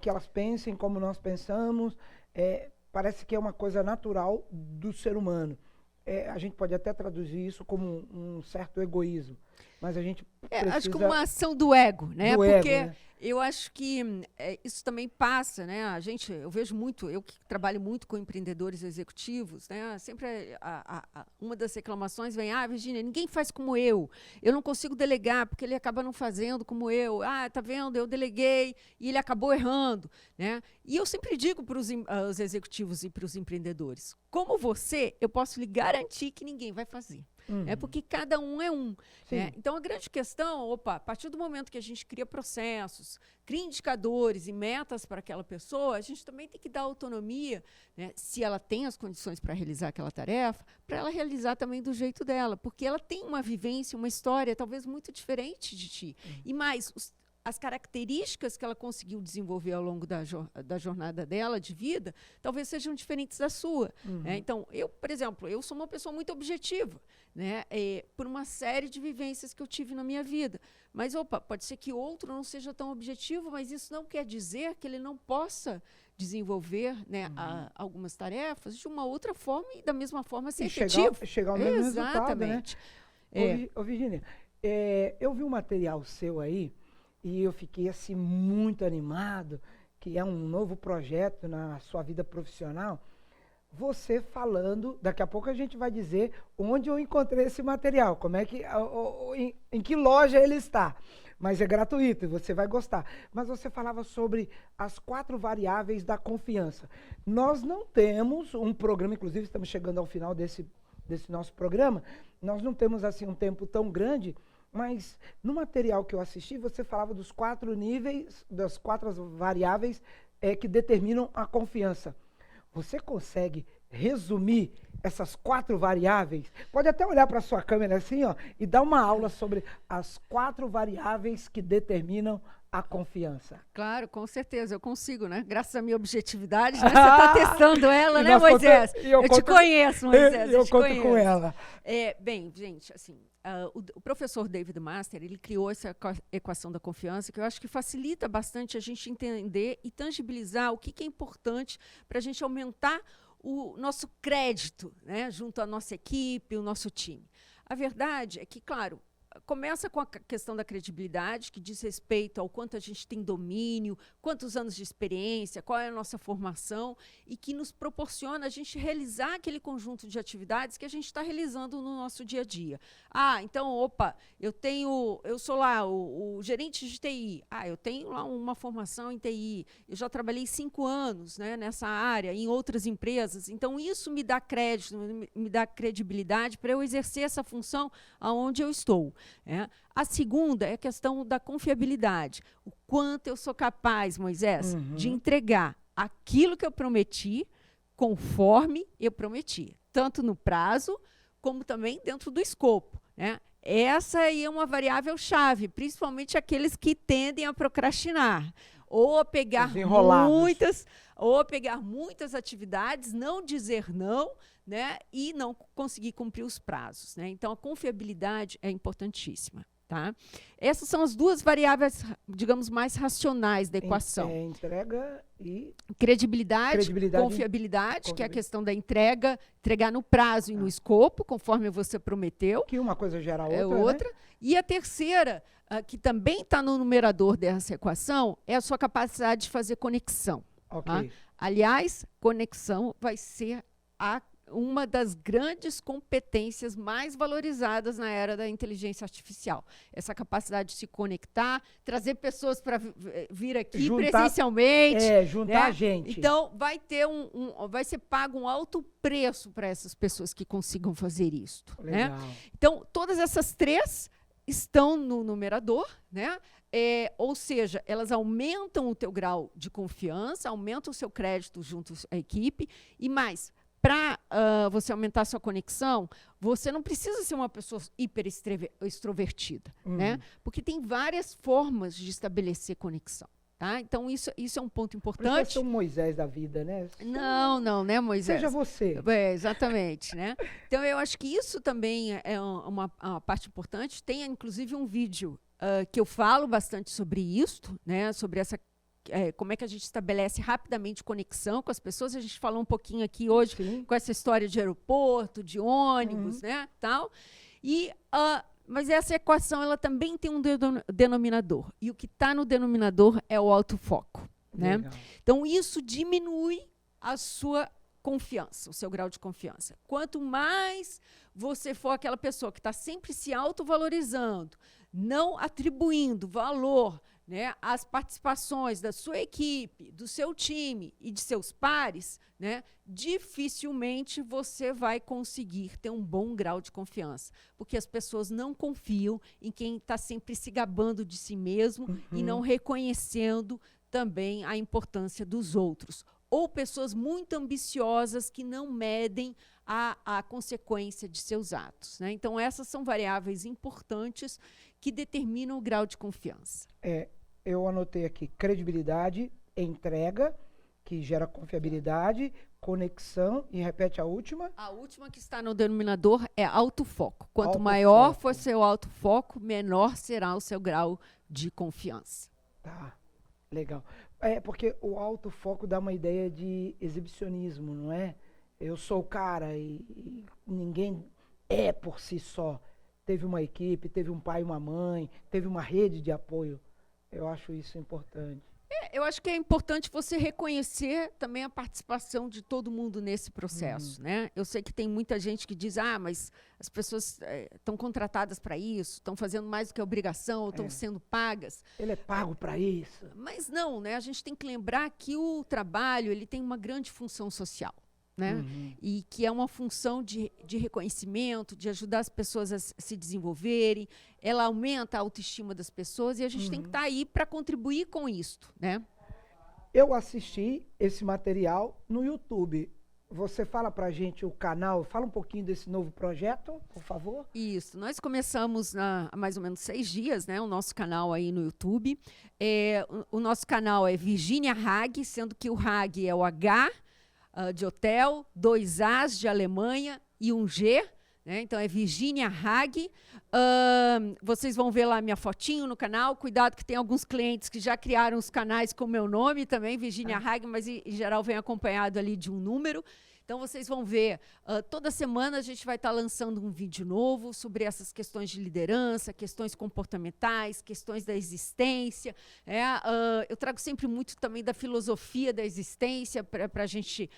que elas pensem como nós pensamos, parece que é uma coisa natural do ser humano. A gente pode até traduzir isso como um certo egoísmo, mas a gente Acho que uma ação do ego, né? Do Porque ego, né? eu acho que isso também passa, né? Eu vejo muito, eu que trabalho muito com empreendedores executivos, né? Sempre uma das reclamações vem, Virgínia, ninguém faz como eu não consigo delegar porque ele acaba não fazendo como eu, tá vendo, eu deleguei e ele acabou errando, né? E eu sempre digo para os executivos e para os empreendedores, como você, eu posso lhe garantir que ninguém vai fazer. Porque cada um é um. Né? Então, a grande questão, a partir do momento que a gente cria processos, cria indicadores e metas para aquela pessoa, a gente também tem que dar autonomia, né, se ela tem as condições para realizar aquela tarefa, para ela realizar também do jeito dela, porque ela tem uma vivência, uma história talvez muito diferente de ti. E mais, as características que ela conseguiu desenvolver ao longo da jornada dela de vida, talvez sejam diferentes da sua. Né? Então, eu, por exemplo, eu sou uma pessoa muito objetiva, né? Por uma série de vivências que eu tive na minha vida. Mas, pode ser que outro não seja tão objetivo, mas isso não quer dizer que ele não possa desenvolver, né, algumas tarefas de uma outra forma e da mesma forma ser efetivo. Chegar ao mesmo resultado, né? Exatamente. Virgínia, eu vi um material seu aí, e eu fiquei assim muito animado, que é um novo projeto na sua vida profissional. Você falando, daqui a pouco a gente vai dizer onde eu encontrei esse material, como é que, em que loja ele está. Mas é gratuito e você vai gostar. Mas você falava sobre as 4 variáveis da confiança. Nós não temos um programa, inclusive estamos chegando ao final desse nosso programa, nós não temos assim um tempo tão grande. Mas no material que eu assisti, você falava dos 4 níveis, das 4 variáveis que determinam a confiança. Você consegue resumir essas 4 variáveis? Pode até olhar para a sua câmera assim, e dar uma aula sobre as 4 variáveis que determinam a confiança. Claro, com certeza, eu consigo, né? Graças à minha objetividade, né? Você está testando ela, né, Moisés? Eu te conheço, Moisés. Eu conto com ela. Bem, gente, assim, o professor David Master, ele criou essa equação da confiança, que eu acho que facilita bastante a gente entender e tangibilizar o que é importante para a gente aumentar o nosso crédito, né, junto à nossa equipe, o nosso time. A verdade é que, claro, começa com a questão da credibilidade, que diz respeito ao quanto a gente tem domínio, quantos anos de experiência, qual é a nossa formação, e que nos proporciona a gente realizar aquele conjunto de atividades que a gente está realizando no nosso dia a dia. Então, eu sou lá o gerente de TI, eu tenho lá uma formação em TI, eu já trabalhei 5 anos, né, nessa área, em outras empresas, então isso me dá crédito, me dá credibilidade para eu exercer essa função aonde eu estou. A segunda é a questão da confiabilidade. O quanto eu sou capaz, Moisés, de entregar aquilo que eu prometi, conforme eu prometi, tanto no prazo, como também dentro do escopo. Né? Essa aí é uma variável-chave, principalmente aqueles que tendem a procrastinar, ou a pegar muitas atividades, não dizer não, né, e não conseguir cumprir os prazos. Né? Então, a confiabilidade é importantíssima. Tá? Essas são as 2 variáveis, digamos, mais racionais da equação. Entrega e... Credibilidade, confiabilidade, que é a questão da entregar no prazo e no escopo, conforme você prometeu. Que uma coisa gera a outra. Né? E a terceira, que também está no numerador dessa equação, é a sua capacidade de fazer conexão. Tá? Aliás, conexão vai ser uma das grandes competências mais valorizadas na era da inteligência artificial. Essa capacidade de se conectar, trazer pessoas para vir aqui presencialmente. Juntar a gente. Então, vai ser pago um alto preço para essas pessoas que consigam fazer isso. Né? Então, todas essas 3 estão no numerador, né? Ou seja, elas aumentam o teu grau de confiança, aumentam o seu crédito junto à equipe e mais, para você aumentar a sua conexão, você não precisa ser uma pessoa hiper extrovertida, né? Porque tem várias formas de estabelecer conexão. Tá? Então, isso é um ponto importante. Você é o Moisés da vida, né? Não, né, Moisés? Seja você. Exatamente, né? Então, eu acho que isso também é uma parte importante. Tem, inclusive, um vídeo que eu falo bastante sobre isso, né? Sobre essa como é que a gente estabelece rapidamente conexão com as pessoas. A gente falou um pouquinho aqui hoje com essa história de aeroporto, de ônibus, né, tal. E Mas essa equação ela também tem um denominador. E o que está no denominador é o autofoco. Né? Então, isso diminui a sua confiança, o seu grau de confiança. Quanto mais você for aquela pessoa que está sempre se autovalorizando, não atribuindo valor, né, às participações da sua equipe, do seu time e de seus pares, né, dificilmente você vai conseguir ter um bom grau de confiança, porque as pessoas não confiam em quem está sempre se gabando de si mesmo e não reconhecendo também a importância dos outros. Ou pessoas muito ambiciosas que não medem a consequência de seus atos. Né? Então, essas são variáveis importantes que determinam o grau de confiança. Eu anotei aqui credibilidade, entrega, que gera confiabilidade, conexão, e repete a última. A última que está no denominador é autofoco. Quanto Autofoco. maior for seu autofoco, menor será o seu grau de confiança. Tá, legal. Porque o autofoco dá uma ideia de exibicionismo, não é? Eu sou o cara e ninguém é por si só. Teve uma equipe, teve um pai e uma mãe, teve uma rede de apoio. Eu acho isso importante. Eu acho que é importante você reconhecer também a participação de todo mundo nesse processo. Né? Eu sei que tem muita gente que diz, mas as pessoas estão contratadas para isso, estão fazendo mais do que obrigação, ou estão sendo pagas. Ele é pago para isso. Mas não, né? A gente tem que lembrar que o trabalho ele tem uma grande função social. Né? E que é uma função de reconhecimento, de ajudar as pessoas a se desenvolverem, ela aumenta a autoestima das pessoas e a gente tem que estar aí para contribuir com isto. Né? Eu assisti esse material no YouTube. Você fala pra gente o canal, fala um pouquinho desse novo projeto, por favor. Isso, nós começamos há mais ou menos 6 dias, né, o nosso canal aí no YouTube. O nosso canal é Virginia Hag, sendo que o Hag é o H, de hotel, 2 As de Alemanha e um G, né? Então é Virginia Hag. Vocês vão ver lá minha fotinho no canal. Cuidado que tem alguns clientes que já criaram os canais com meu nome também, Virginia Hag, mas em geral vem acompanhado ali de um número. Então, vocês vão ver, toda semana a gente vai estar lançando um vídeo novo sobre essas questões de liderança, questões comportamentais, questões da existência. Eu trago sempre muito também da filosofia da existência para a gente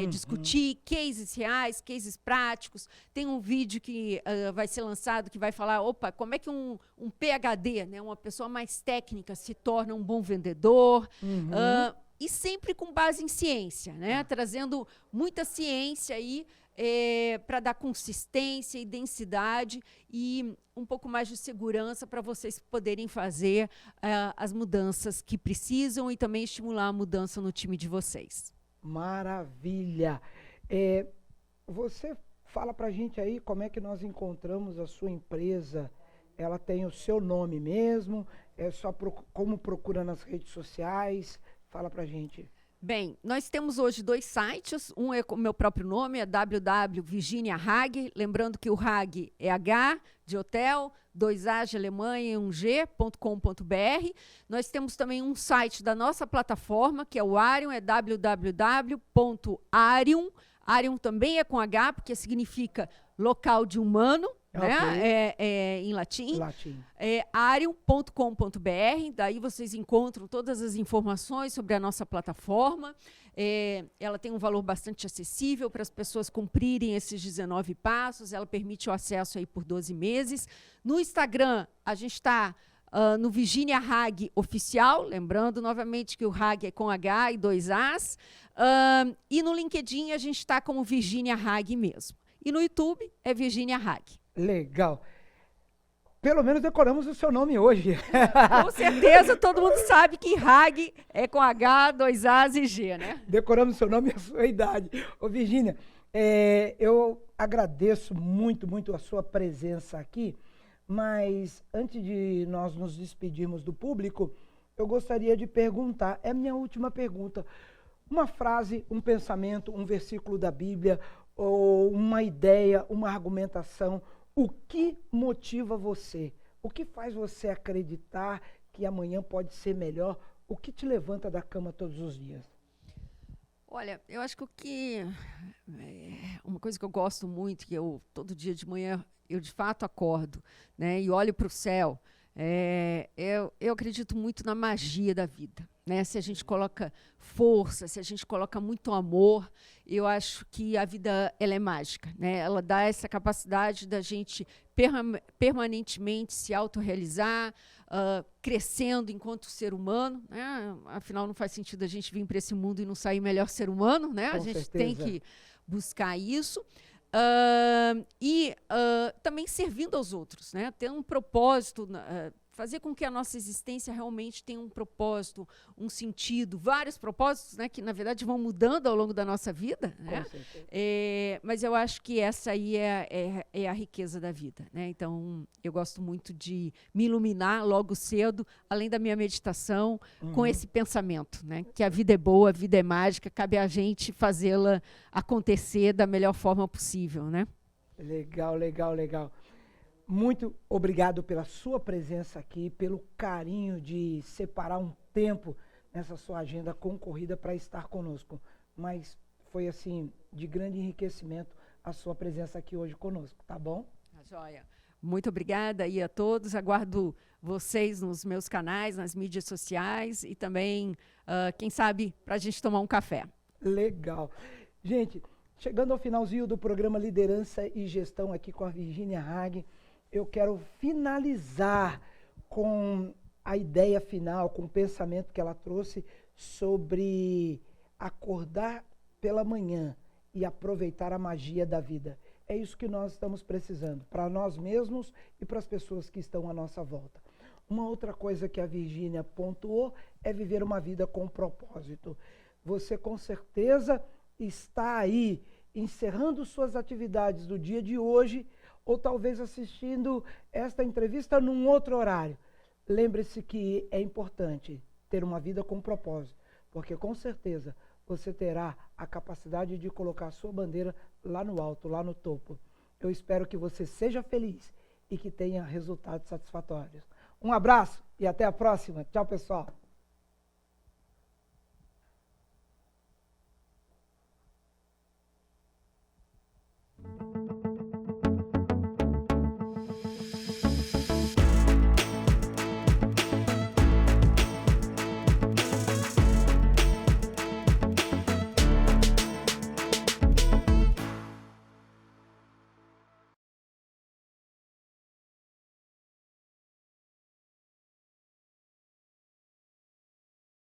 discutir cases reais, cases práticos. Tem um vídeo que vai ser lançado que vai falar, como é que um PhD, né, uma pessoa mais técnica, se torna um bom vendedor. E sempre com base em ciência, né? Trazendo muita ciência aí para dar consistência e densidade e um pouco mais de segurança para vocês poderem fazer as mudanças que precisam e também estimular a mudança no time de vocês. Maravilha! Você fala para a gente aí como é que nós encontramos a sua empresa. Ela tem o seu nome mesmo? É só como procura nas redes sociais? Fala pra gente. Bem, nós temos hoje 2 sites. Um é com o meu próprio nome, é www.virginiahag. Lembrando que o Hag é H de hotel, 2 A de Alemanha e um G.com.br. Nós temos também um site da nossa plataforma, que é o Arium, é www.arium. Arium também é com H, porque significa local de humano. Né? Em latim. Arium.com.br, daí vocês encontram todas as informações sobre a nossa plataforma. Ela tem um valor bastante acessível para as pessoas cumprirem esses 19 passos, ela permite o acesso aí por 12 meses. No Instagram, a gente está no Virginia Hag Oficial, lembrando novamente que o Hag é com H e 2 As. E no LinkedIn, a gente está como Virginia Hag mesmo. E no YouTube, é Virginia Hag. Legal. Pelo menos decoramos o seu nome hoje. Com certeza, todo mundo sabe que Hag é com H, 2 As e G, né? Decoramos o seu nome e a sua idade. Ô, Virginia, eu agradeço muito, muito a sua presença aqui, mas antes de nós nos despedirmos do público, eu gostaria de perguntar, é a minha última pergunta, uma frase, um pensamento, um versículo da Bíblia, ou uma ideia, uma argumentação. O que motiva você? O que faz você acreditar que amanhã pode ser melhor? O que te levanta da cama todos os dias? Olha, eu acho que uma coisa que eu gosto muito, que eu todo dia de manhã eu de fato acordo, né, e olho para o céu, eu acredito muito na magia da vida, né? Se a gente coloca força, se a gente coloca muito amor, eu acho que a vida ela é mágica, né? Ela dá essa capacidade da gente permanentemente se autorrealizar, crescendo enquanto ser humano, né? Afinal, não faz sentido a gente vir para esse mundo e não sair melhor ser humano, né? Com a gente certeza. tem que buscar isso. Também servindo aos outros, né? Ter um propósito, fazer com que a nossa existência realmente tenha um propósito, um sentido, vários propósitos, né, que na verdade vão mudando ao longo da nossa vida, né? Mas eu acho que essa aí é a riqueza da vida, né? Então eu gosto muito de me iluminar logo cedo, além da minha meditação, com esse pensamento, né? Que a vida é boa, a vida é mágica, cabe a gente fazê-la acontecer da melhor forma possível, né? Legal, legal, legal. Muito obrigado pela sua presença aqui, pelo carinho de separar um tempo nessa sua agenda concorrida para estar conosco. Mas foi, assim, de grande enriquecimento a sua presença aqui hoje conosco, tá bom? Tá joia. Muito obrigada aí a todos. Aguardo vocês nos meus canais, nas mídias sociais e também, quem sabe, para a gente tomar um café. Legal. Gente, chegando ao finalzinho do programa Liderança e Gestão aqui com a Virginia Hagen, eu quero finalizar com a ideia final, com o pensamento que ela trouxe sobre acordar pela manhã e aproveitar a magia da vida. É isso que nós estamos precisando, para nós mesmos e para as pessoas que estão à nossa volta. Uma outra coisa que a Virginia pontuou é viver uma vida com propósito. Você com certeza está aí encerrando suas atividades do dia de hoje, ou talvez assistindo esta entrevista num outro horário. Lembre-se que é importante ter uma vida com propósito, porque com certeza você terá a capacidade de colocar a sua bandeira lá no alto, lá no topo. Eu espero que você seja feliz e que tenha resultados satisfatórios. Um abraço e até a próxima. Tchau, pessoal.